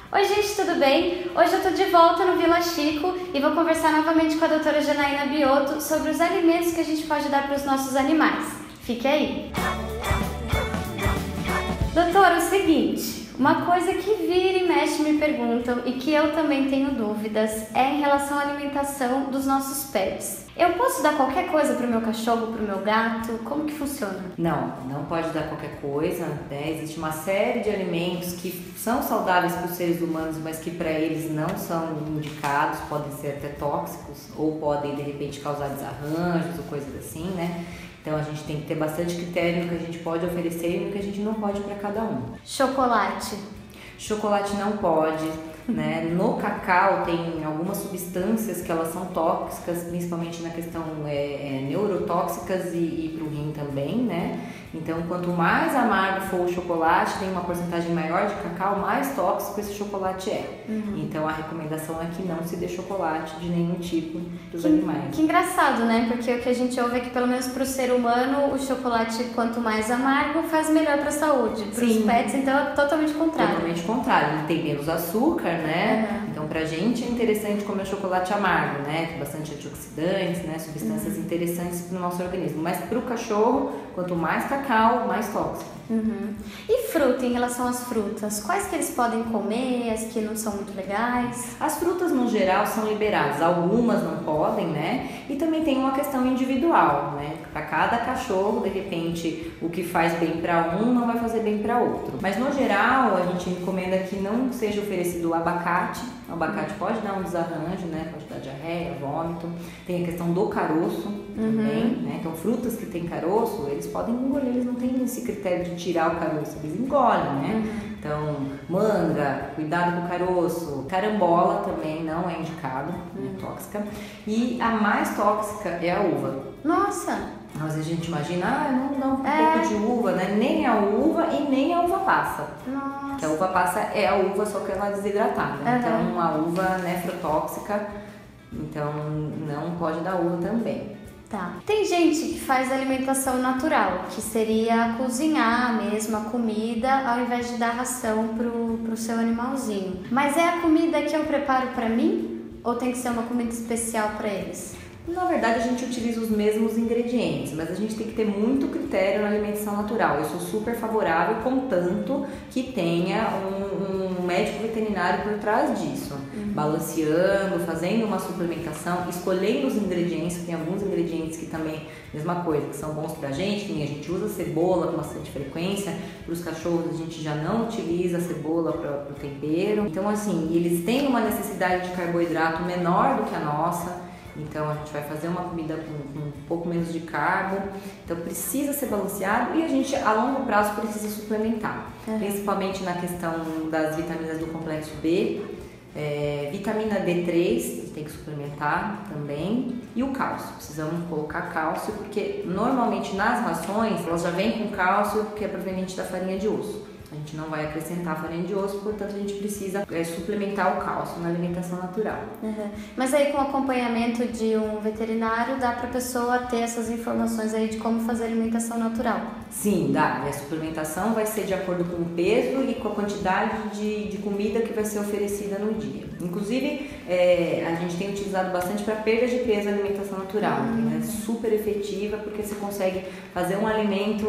Oi gente, tudo bem? Hoje eu tô de volta no Vila Chico e vou conversar novamente com a doutora Janaína Biotto sobre os alimentos que a gente pode dar para os nossos animais. Fique aí! Doutora, é o seguinte, uma coisa que vira e mexe me perguntam e que eu também tenho dúvidas é em relação à alimentação dos nossos pets. Eu posso dar qualquer coisa para o meu cachorro, para o meu gato? Como que funciona? Não pode dar qualquer coisa, né? Existe uma série de alimentos que são saudáveis para os seres humanos, mas que para eles não são indicados, podem ser até tóxicos ou podem de repente causar desarranjos ou coisas assim, né? Então a gente tem que ter bastante critério no que a gente pode oferecer e no que a gente não pode para cada um. Chocolate. Chocolate não pode, né? No cacau tem algumas substâncias que elas são tóxicas, principalmente na questão neurotóxicas e para o rim também, né? Então, quanto mais amargo for o chocolate, tem uma porcentagem maior de cacau, mais tóxico esse chocolate é. Então, a recomendação é que não se dê chocolate de nenhum tipo para os animais. Que engraçado, né? Porque o que a gente ouve é que, pelo menos para o ser humano, o chocolate, quanto mais amargo, faz melhor para a saúde. Para os pets, então, é totalmente contrário. Totalmente contrário. Ele tem menos açúcar, né? Então, pra gente é interessante comer chocolate amargo, né? Tem bastante antioxidantes, né? Substâncias interessantes para o nosso organismo. Mas para o cachorro, quanto mais cacau, mais tóxico. E fruta, em relação às frutas, quais que eles podem comer, as que não são muito legais? As frutas, no geral, são liberadas. Algumas não podem, né? E também tem uma questão individual, né? Para cada cachorro, de repente, o que faz bem para um não vai fazer bem para outro. Mas, no geral, a gente recomenda que não seja oferecido abacate. O abacate pode dar um desarranjo, né? Pode dar diarreia, vômito. Tem a questão do caroço também, né? Então, frutas que têm caroço, eles podem engolir, eles não têm esse critério de tirar o caroço, eles engolem, né? Então, manga, cuidado com o caroço. Carambola também não é indicado, é tóxica. E a mais tóxica é a uva. Nossa! Às vezes a gente imagina, não dá um pouco de uva, né? Nem a uva e nem a uva passa. Nossa! Porque a uva passa é a uva, só que ela é desidratada. Então, a uva nefrotóxica, então não pode dar uva também. Tá. Tem gente que faz alimentação natural, que seria cozinhar mesmo a comida ao invés de dar ração pro seu animalzinho. Mas é a comida que eu preparo pra mim ou tem que ser uma comida especial pra eles? Na verdade, a gente utiliza os mesmos ingredientes, mas a gente tem que ter muito critério na alimentação natural. Eu sou super favorável, contanto que tenha um médico veterinário por trás disso. Balanceando, fazendo uma suplementação, escolhendo os ingredientes. Tem alguns ingredientes que também, mesma coisa, que são bons pra gente. A gente usa cebola com bastante frequência. Para os cachorros, a gente já não utiliza a cebola para o tempero. Então, assim, eles têm uma necessidade de carboidrato menor do que a nossa. Então, a gente vai fazer uma comida com um pouco menos de carbo. Então, precisa ser balanceado e a gente, a longo prazo, precisa suplementar. Principalmente na questão das vitaminas do complexo B. Vitamina D3, tem que suplementar também. E o cálcio. Precisamos colocar cálcio, porque normalmente nas rações, elas já vêm com cálcio, que é proveniente da farinha de osso. A gente não vai acrescentar farinha de osso, portanto a gente precisa suplementar o cálcio na alimentação natural. Mas aí com o acompanhamento de um veterinário dá para a pessoa ter essas informações aí de como fazer alimentação natural? Sim, dá. E a suplementação vai ser de acordo com o peso e com a quantidade de comida que vai ser oferecida no dia. Inclusive, a gente tem utilizado bastante para perda de peso a alimentação natural. É super efetiva porque você consegue fazer um alimento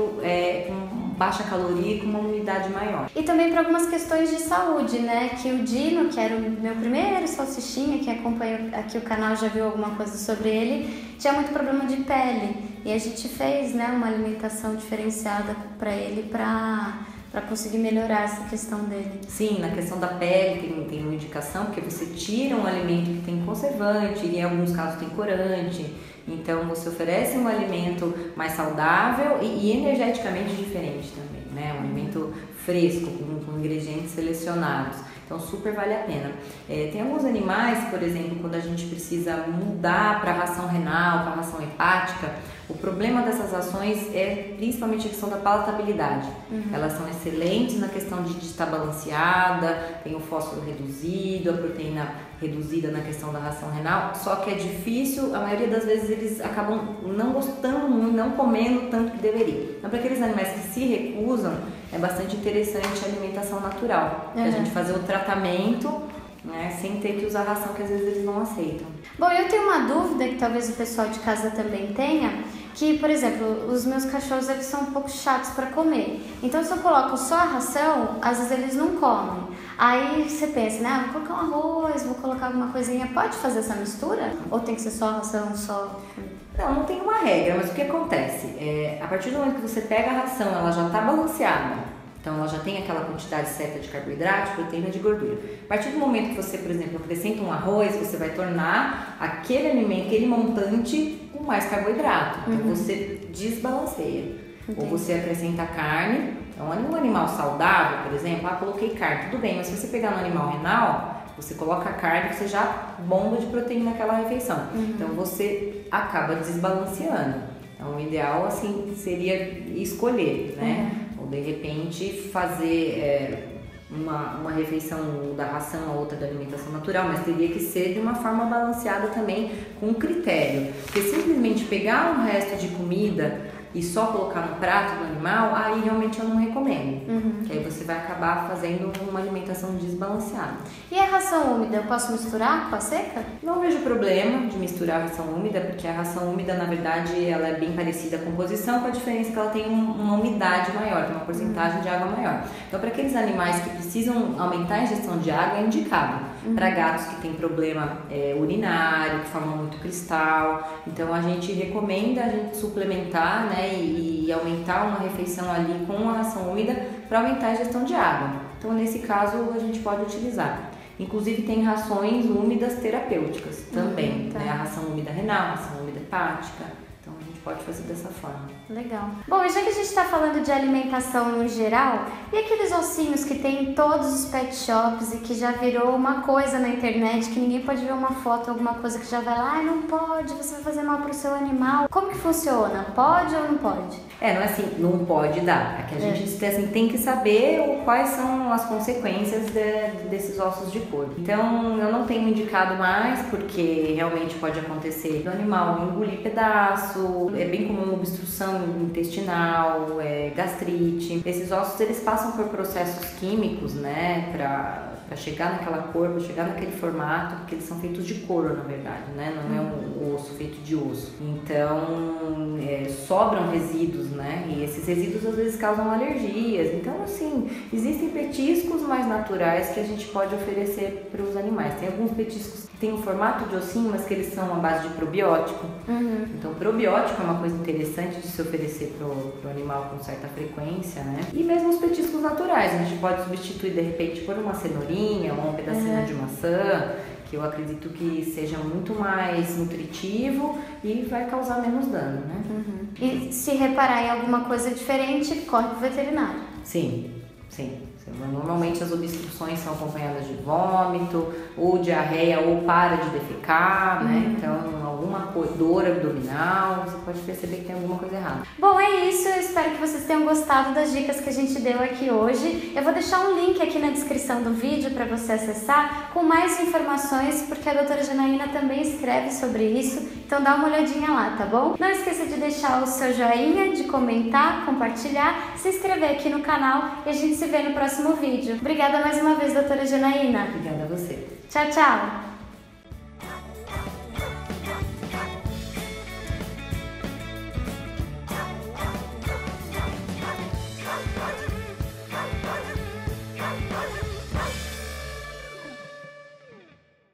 com baixa caloria e com uma umidade maior. E também para algumas questões de saúde, né? Que o Dino, que era o meu primeiro salsichinha, que acompanha aqui o canal, já viu alguma coisa sobre ele, tinha muito problema de pele. E a gente fez, né, uma alimentação diferenciada para ele para conseguir melhorar essa questão dele. Sim, na questão da pele tem uma indicação, porque você tira um alimento que tem conservante, e em alguns casos tem corante. Então, você oferece um alimento mais saudável e energeticamente diferente também, né? Um alimento fresco, com ingredientes selecionados. Então, super vale a pena. Tem alguns animais, por exemplo, quando a gente precisa mudar para a ração renal, para a ração hepática, o problema dessas rações é principalmente a questão da palatabilidade. Elas são excelentes na questão de estar balanceada, tem o fósforo reduzido, a proteína reduzida na questão da ração renal, só que é difícil, a maioria das vezes eles acabam não gostando muito, não comendo tanto que deveria. Então, para aqueles animais que se recusam, é bastante interessante a alimentação natural. A gente fazer o tratamento, né, sem ter que usar ração que às vezes eles não aceitam. Bom, eu tenho uma dúvida que talvez o pessoal de casa também tenha, que, por exemplo, os meus cachorros eles são um pouco chatos para comer. Então, se eu coloco só a ração, às vezes eles não comem. Aí você pensa, né, vou colocar um arroz, vou colocar alguma coisinha. Pode fazer essa mistura? Ou tem que ser só ração, só... Não tem uma regra, mas o que acontece? A partir do momento que você pega a ração, ela já está balanceada. Então, ela já tem aquela quantidade certa de carboidrato, proteína, de gordura. A partir do momento que você, por exemplo, acrescenta um arroz, você vai tornar aquele alimento, aquele montante com mais carboidrato. Então, você desbalanceia. Ou você acrescenta carne. Então, um animal saudável, por exemplo, coloquei carne, tudo bem. Mas se você pegar no animal renal, você coloca a carne, você já bomba de proteína naquela refeição. Então, você acaba desbalanceando. Então, o ideal, assim, seria escolher, né? Ou, de repente, fazer uma refeição da ração, a outra da alimentação natural, mas teria que ser de uma forma balanceada também, com critério. Porque simplesmente pegar um resto de comida e só colocar no prato do animal, aí realmente eu não recomendo. Que aí você vai acabar fazendo uma alimentação desbalanceada. E a ração úmida, eu posso misturar com a seca? Não vejo problema de misturar a ração úmida, porque a ração úmida, na verdade, ela é bem parecida à composição, com a diferença que ela tem uma umidade maior, tem uma porcentagem de água maior. Então, para aqueles animais que precisam aumentar a ingestão de água, é indicado. Para gatos que têm problema urinário, que formam muito cristal, então a gente recomenda a gente suplementar, né, e aumentar uma refeição ali com a ração úmida para aumentar a ingestão de água. Então, nesse caso, a gente pode utilizar. Inclusive, tem rações úmidas terapêuticas também, né? A ração úmida renal, a ração úmida hepática. Então, a gente pode fazer dessa forma. Legal. Bom, e já que a gente está falando de alimentação no geral, e aqueles ossinhos que tem em todos os pet shops e que já virou uma coisa na internet, que ninguém pode ver uma foto, alguma coisa que já vai lá, não pode, você vai fazer mal pro seu animal. Como que funciona? Pode ou não pode? Não é assim, não pode dar. É que a gente assim, tem que saber quais são as consequências desses ossos de porco. Então, eu não tenho indicado mais, porque realmente pode acontecer do animal engolir pedaço, é bem comum obstrução intestinal, gastrite. Esses ossos, eles passam por processos químicos, né, para chegar naquela cor, para chegar naquele formato, porque eles são feitos de couro, na verdade, né, não é um osso feito de osso. Então, sobram resíduos, né, e esses resíduos às vezes causam alergias. Então, assim, existem petiscos mais naturais que a gente pode oferecer para os animais. Tem alguns petiscos que têm o formato de ossinho, mas que eles são à base de probiótico. Então, probiótico é uma coisa interessante de se oferecer pro animal com certa frequência, né? E mesmo os petiscos naturais, a gente pode substituir de repente por uma cenourinha ou um pedacinho de maçã, que eu acredito que seja muito mais nutritivo e vai causar menos dano, né? E se reparar em alguma coisa diferente, corre pro veterinário. Sim. Normalmente as obstruções são acompanhadas de vômito, ou diarreia, ou para de defecar, né? Então, alguma dor abdominal, você pode perceber que tem alguma coisa errada. Bom, é isso. Eu espero que vocês tenham gostado das dicas que a gente deu aqui hoje. Eu vou deixar um link aqui na descrição do vídeo para você acessar com mais informações, porque a doutora Janaína também escreve sobre isso. Então, dá uma olhadinha lá, tá bom? Não esqueça de deixar o seu joinha, de comentar, compartilhar, se inscrever aqui no canal e a gente se vê no próximo vídeo. Obrigada mais uma vez, doutora Janaína. Obrigada a você. Tchau, tchau.